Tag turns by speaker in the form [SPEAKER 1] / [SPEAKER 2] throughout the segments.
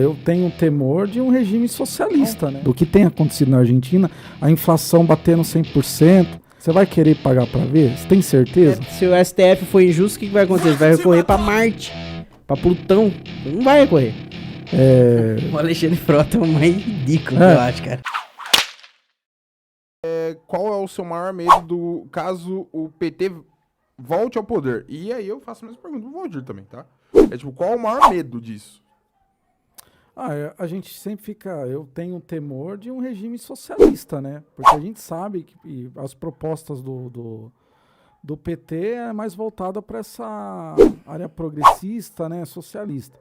[SPEAKER 1] Eu tenho um temor de um regime socialista, né? Do que tem acontecido na Argentina, a inflação batendo 100%. Você vai querer pagar pra ver? Você tem certeza?
[SPEAKER 2] Se o STF for injusto, o que vai acontecer? Você vai recorrer pra Marte, pra Plutão. Você não vai recorrer. O Alexandre Frota é o mais ridículo que eu acho, cara.
[SPEAKER 3] Qual é o seu maior medo do caso o PT volte ao poder? E aí eu faço a mesma pergunta pro Valdir também, tá? É tipo, qual é o maior medo disso?
[SPEAKER 1] A gente sempre fica... Eu tenho um temor de um regime socialista, né? Porque a gente sabe que as propostas do PT é mais voltada para essa área progressista, né? Socialista.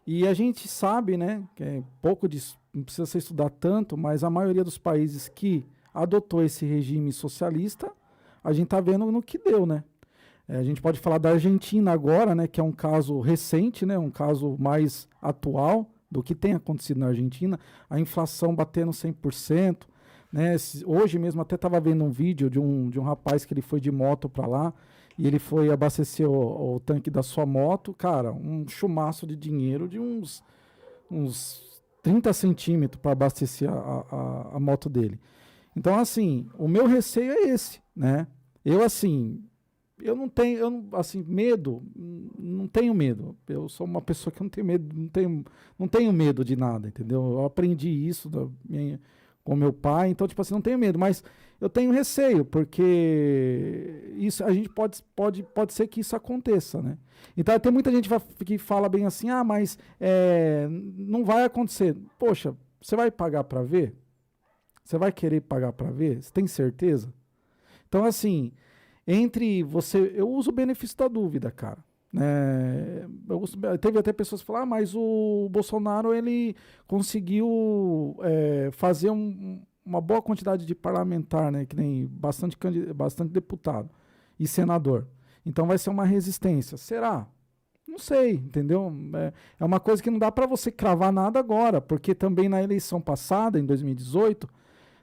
[SPEAKER 1] E a gente sabe, né? Que é pouco disso, não precisa se estudar tanto, mas a maioria dos países que adotou esse regime socialista, a gente tá vendo no que deu, né? A gente pode falar da Argentina agora, né? Que é um caso recente, né? Um caso mais atual do que tem acontecido na Argentina, a inflação batendo 100%, né? Hoje mesmo até estava vendo um vídeo de um rapaz que ele foi de moto para lá e ele foi abastecer o tanque da sua moto, cara, um chumaço de dinheiro de uns 30 centímetros para abastecer a moto dele. Então, assim, o meu receio é esse, né? Eu não tenho, medo, não tenho medo. Eu sou uma pessoa que não tem medo, não tenho medo de nada, entendeu? Eu aprendi isso com meu pai, então, tipo assim, não tenho medo, mas eu tenho receio, porque isso, a gente pode ser que isso aconteça, né? Então, tem muita gente que fala bem assim, mas não vai acontecer. Poxa, você vai pagar para ver? Você vai querer pagar para ver? Você tem certeza? Então, assim... eu uso o benefício da dúvida, cara. Teve até pessoas que falaram, mas o Bolsonaro ele conseguiu fazer uma boa quantidade de parlamentar, né? Que nem bastante deputado e senador. Então vai ser uma resistência. Será? Não sei, entendeu? É uma coisa que não dá para você cravar nada agora, porque também na eleição passada, em 2018,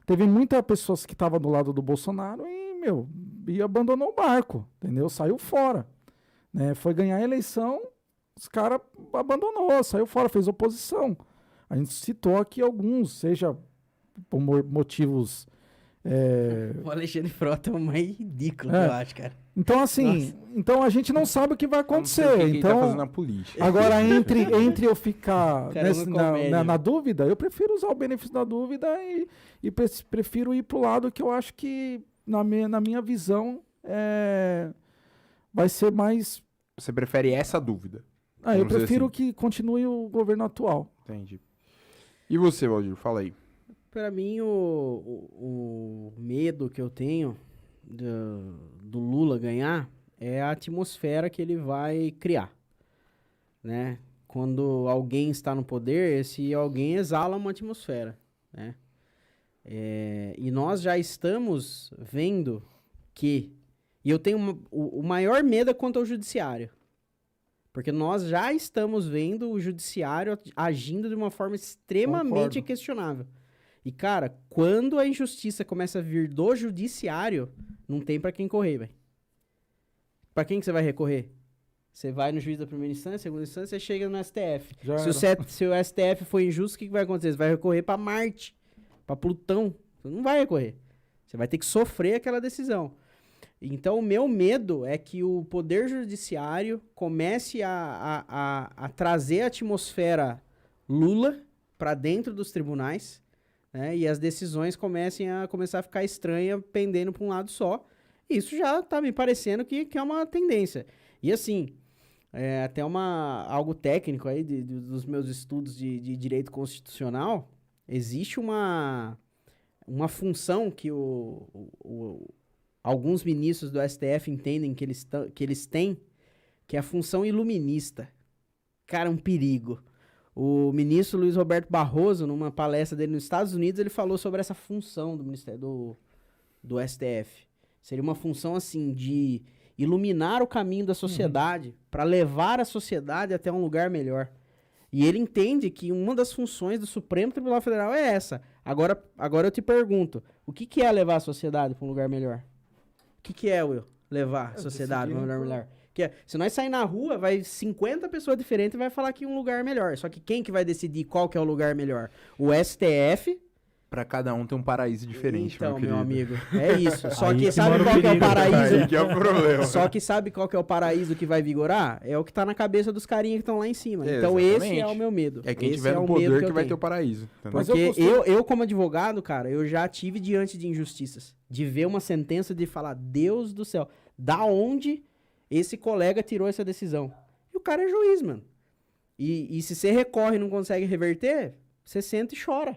[SPEAKER 1] teve muitas pessoas que estavam do lado do Bolsonaro e abandonou o barco, entendeu? Saiu fora, né? Foi ganhar a eleição, os caras abandonou, saiu fora, fez oposição. A gente citou aqui alguns, seja por motivos...
[SPEAKER 2] O Alexandre Frota é o mais ridículo que eu acho, cara.
[SPEAKER 1] Então, assim, a gente não sabe o que vai acontecer.
[SPEAKER 3] Não sei o que
[SPEAKER 1] então,
[SPEAKER 3] ele tá fazendo na política.
[SPEAKER 1] Agora, entre eu ficar na dúvida, eu prefiro usar o benefício da dúvida e prefiro ir pro lado que eu acho que, na minha visão, vai ser mais...
[SPEAKER 3] Você prefere essa dúvida?
[SPEAKER 1] Eu prefiro que continue o governo atual.
[SPEAKER 3] Entendi. E você, Valdir? Fala aí.
[SPEAKER 2] Pra mim, o medo que eu tenho do Lula ganhar é a atmosfera que ele vai criar, né? Quando alguém está no poder, esse alguém exala uma atmosfera, né? E nós já estamos vendo que... E eu tenho o maior medo é quanto ao judiciário. Porque nós já estamos vendo o judiciário agindo de uma forma extremamente questionável. E, cara, quando a injustiça começa a vir do judiciário, não tem pra quem correr, velho. Pra quem que você vai recorrer? Você vai no juiz da primeira instância, segunda instância, você chega no STF. Se o STF for injusto, o que vai acontecer? Você vai recorrer pra Marte, pra Plutão. Você não vai recorrer. Você vai ter que sofrer aquela decisão. Então, o meu medo é que o Poder Judiciário comece a trazer a atmosfera Lula pra dentro dos tribunais, né, e as decisões começar a ficar estranhas, pendendo para um lado só. Isso já tá me parecendo que é uma tendência. E assim, até algo técnico aí dos meus estudos de direito constitucional, existe uma função que alguns ministros do STF entendem que eles têm, que é a função iluminista. Cara, um perigo. O ministro Luiz Roberto Barroso, numa palestra dele nos Estados Unidos, ele falou sobre essa função do Ministério do STF. Seria uma função, assim, de iluminar o caminho da sociedade, para levar a sociedade até um lugar melhor. E ele entende que uma das funções do Supremo Tribunal Federal é essa. Agora eu te pergunto, o que é levar a sociedade para um lugar melhor? O que é, Will, levar a sociedade para um lugar melhor? Porque se nós sair na rua, vai 50 pessoas diferentes e vai falar que um lugar é melhor. Só que quem que vai decidir qual que é o lugar melhor? O STF.
[SPEAKER 3] Pra cada um tem um paraíso diferente,
[SPEAKER 2] Então,
[SPEAKER 3] meu
[SPEAKER 2] meu
[SPEAKER 3] querido.
[SPEAKER 2] amigo, é isso. Só
[SPEAKER 1] Aí
[SPEAKER 2] que
[SPEAKER 1] que
[SPEAKER 2] sabe
[SPEAKER 1] mora o
[SPEAKER 2] qual que é o
[SPEAKER 1] perigo.
[SPEAKER 2] paraíso?
[SPEAKER 3] Aí que é o problema.
[SPEAKER 2] Só que sabe qual que é o paraíso que vai vigorar? É o que tá na cabeça dos carinhas que estão lá em cima.
[SPEAKER 3] É,
[SPEAKER 2] Então esse
[SPEAKER 3] exatamente.
[SPEAKER 2] é o meu medo.
[SPEAKER 3] É quem
[SPEAKER 2] Esse
[SPEAKER 3] tiver
[SPEAKER 2] é
[SPEAKER 3] no
[SPEAKER 2] o medo
[SPEAKER 3] poder que
[SPEAKER 2] eu
[SPEAKER 3] vai ter
[SPEAKER 2] tenho.
[SPEAKER 3] o paraíso. Entendeu?
[SPEAKER 1] Mas
[SPEAKER 2] Porque
[SPEAKER 1] eu costumo-
[SPEAKER 2] eu, como advogado, cara, eu já tive diante de injustiças. De ver uma sentença de falar, Deus do céu, da onde esse colega tirou essa decisão? E o cara é juiz, mano. E se você recorre e não consegue reverter, você senta e chora.